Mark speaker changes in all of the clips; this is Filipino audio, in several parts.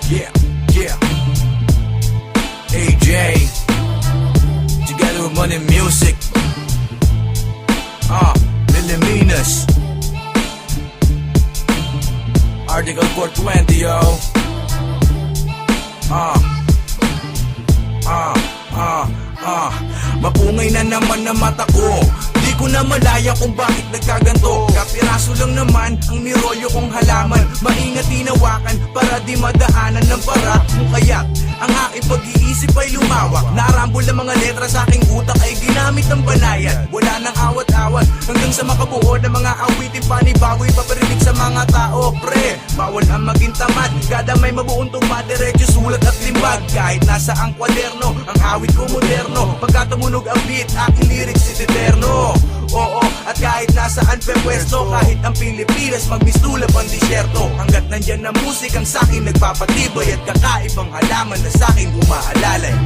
Speaker 1: Yeah, yeah. AJ, together with Money Music. Milliminas. Article 420, yo. Mapungay na naman na mata ko. Di ko na malaya kung bakit nagkaganto. Kapiraso lang naman ang nirolyo kong halaman. Maingat tinawakan para di madaanan ng para. Kung kaya't ang aking pag-iisip ay lumawak. Narambol ang mga letra sa aking utak ay ginamit ng banayan. Wala nang awat-awat hanggang sa makabuo ng mga awitin panibago ipaparinig sa mga tao. Pre, bawal ang maging tamad. Kada may mabuong tugma, diretso sulat at limbag. Kahit nasa ang kwaderno, ang awit ko moderno. Pagka tumunog ang beat, aking lyrics eterno. Oo, at kahit nasaan pepwesto, kahit ang Pilipinas magmistulap ang disyerto. Hanggat nandyan na musikang sa'kin nagpapatibay at kakaibang halaman na sa'kin umaalalay.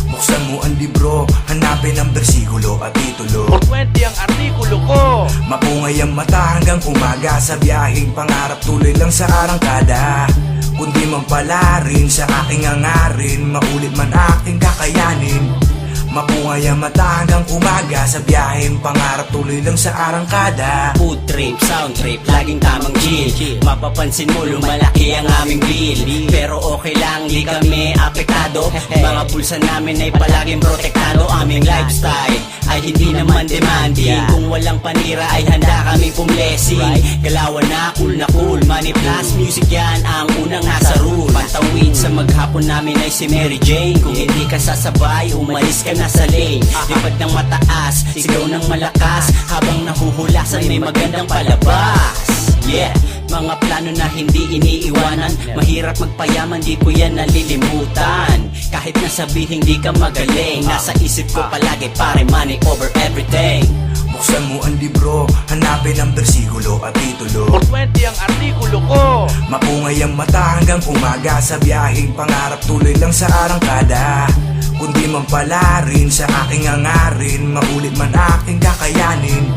Speaker 1: Buksan mo ang libro, hanapin ang bersikulo at titulo.
Speaker 2: 420 ang artikulo ko.
Speaker 1: Mapungay ang mata hanggang umaga sa biyaheng pangarap tuloy lang sa arangkada. Kundi man pala rin sa aking hangarin, maulit man aking kakayanin. Mapungay ang mata hanggang umaga sa biyaheng pangarap tuloy lang sa arangkada.
Speaker 3: Food trip, sound trip, laging tamang chill. Mapapansin mo lumalaki ang aming bill, pero okay lang, di kami apektado. Mga bulsa namin ay palaging protektado. Aming lifestyle ay hindi naman demanding. Kung walang panira ay handa kami pumlessing. Galawan na cool, money plus music yan ang unang nasa rule. Pantawid sa maghapon namin ay si Mary Jane. Kung hindi ka sasabay, umalis ka na sa lane. Lipad ng mataas, sigaw ng malakas, habang nahuhulasan may magandang palabas. Yeah, mga plano na hindi iniiwanan. Mahirap magpayaman, di ko yan nalilimutan. Kahit nasabihin di ka magaling, nasa isip ko palagi pare, money over everything.
Speaker 1: Buksan mo ang libro, hanapin ang bersikulo at titulo.
Speaker 2: 420 ang artikulo ko.
Speaker 1: Mapungay ang mata hanggang umaga sa biyaheng pangarap tuloy lang sa arangkada. Kundi man pala rin sa aking hangarin, maulit man aking kakayanin.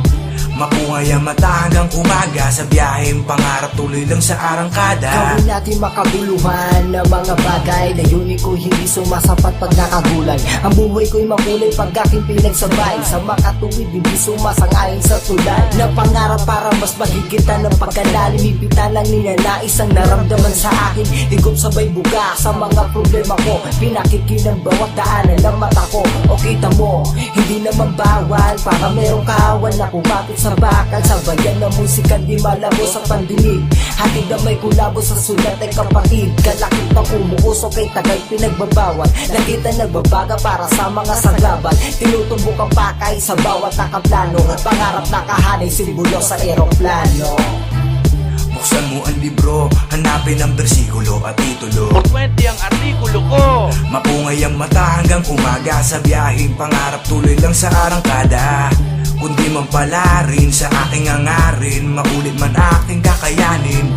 Speaker 1: Mapungay ang mata hanggang umaga sa biyaheng pangarap tuloy lang sa arangkada.
Speaker 4: Gawin natin makaguluhan ng mga bagay. Layunin ko hindi sumasapat pag nakagulan. Ang buhay ko'y makulay pag aking pinagsabay. Sa makatuwid hindi sumasang-ayon sa tulad ng pangarap para mas mahigitan ng pagkalalim. Ipitan lang ninanais ang naramdaman sa akin. Higop sabay buga sa mga problema ko. Pinakikinang bawat daanan ng mata ko. O kita mo, hindi naman bawal para merong kawan na kumapit sa bakal. Sa bayan ng musika di malabo sa pandinig. Hatid na may kulabo sa sulat ay kapatid. Kalakit ng umuusok ay tagal pinagbabawal. Nakita nagbabaga para sa mga saglaban. Tinutumbok ang pakay sa bawat nakaplano. Pangarap nakahanay simbolo sa eroplano.
Speaker 1: Buksan mo ang libro, hanapin ang bersikulo at titulo.
Speaker 2: 420 ang artikulo ko.
Speaker 1: Mapungay ang mata hanggang umaga sa biyaheng pangarap tuloy lang sa arangkada. Kundi man pala rin sa aking hangarin, maulit man aking kakayanin.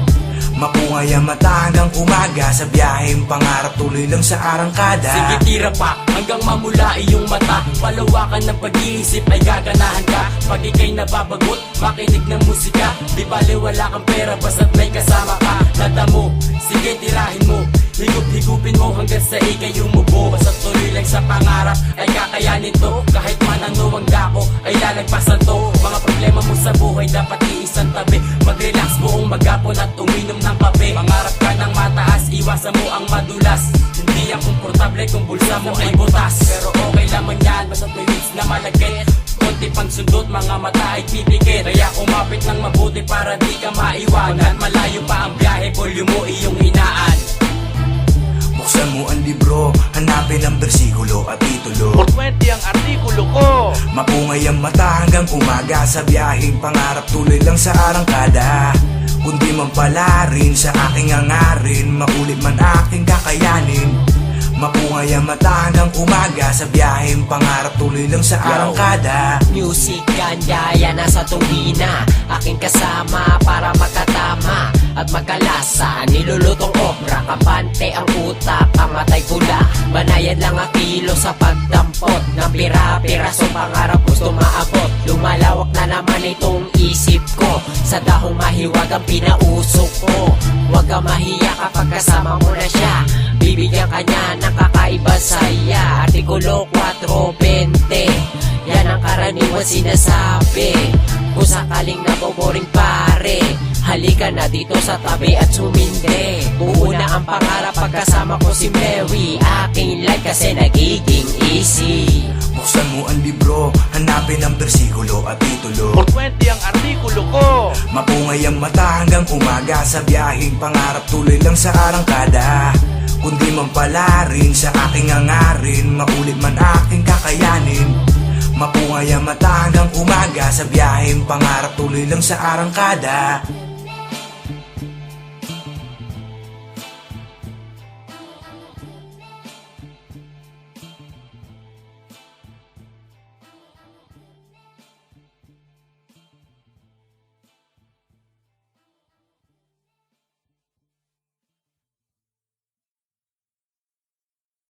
Speaker 1: Mapungay ang mata hanggang umaga sa biyaheng pangarap tuloy lang sa arangkada.
Speaker 3: Sige tira pa, hanggang mamula iyong mata. Palawakan ng pag-iisip ay gaganahan ka. Pag ika'y nababagot, makinig ng musika. Di bale wala kang pera, basta't may kasama ka. Nada mo, sige tirahin mo. Higup-higupin mo hanggang sa ika'y umubo. Basta tuloy lang sa pangarap ay kakayanin to. Kahit man ano ang dako ay lalagpasan to. Mga problema mo sa buhay dapat iisang tabi. Mag-relax buong maghapon at uminom ng kape. Mangarap ka ng mataas, iwasan mo ang madulas. Hindi ang komportable kung bulsa mo ay butas. Pero okay lamang yan, basta may wins na malagkit. Konti pang sundot, mga mata ay pipikit. Kaya umapit ng mabuti para di ka maiwan. At malayo pa ang biyahe, volume mo iyong hinaan.
Speaker 1: Buksan mo ang libro, hanapin ang bersikulo at titulo.
Speaker 2: 420 ang artikulo ko.
Speaker 1: Mapungay ang mata hanggang umaga sa biyaheng pangarap tuloy lang sa arangkada. Kundi man pala rin sa aking hangarin, maulit man aking kakayanin. Mapungay ang mata hanggang umaga sa biyaheng pangarap tuloy lang sa arangkada.
Speaker 4: Music gandaya nasa tunggina, aking kasama para makatama.
Speaker 5: at magkalasa. Nilulutong obra, kampante ang utak, ang matay pula. Banayad lang ang kilo sa pagdampot ng pira-piraso pangarap gusto maabot. Lumalawak na naman itong isip ko, sa dahong mahiwag ang pinausok ko. Huwag kang mahiya kapag kasama mo na siya, bibigyan ka niya ng kakaiba saya. Artikulo 420, yan ang karaniwan sinasabi. Kung sakaling naboboring pare, halika na dito sa tabi at sumindi. Buo na ang pangarap pagkasama ko si Mary. Aking life kasi nagiging easy.
Speaker 1: Buksan mo ang libro, hanapin ang bersikulo at titulo.
Speaker 2: 420 ang artikulo ko.
Speaker 1: Mapungay ang mata hanggang umaga, sa biyaheng pangarap tuloy lang sa arangkada. Kundi man pala rin sa aking hangarin, maulit man aking kakayanin. Mapungay ang mata hanggang umaga, sa biyaheng pangarap tuloy lang sa arangkada.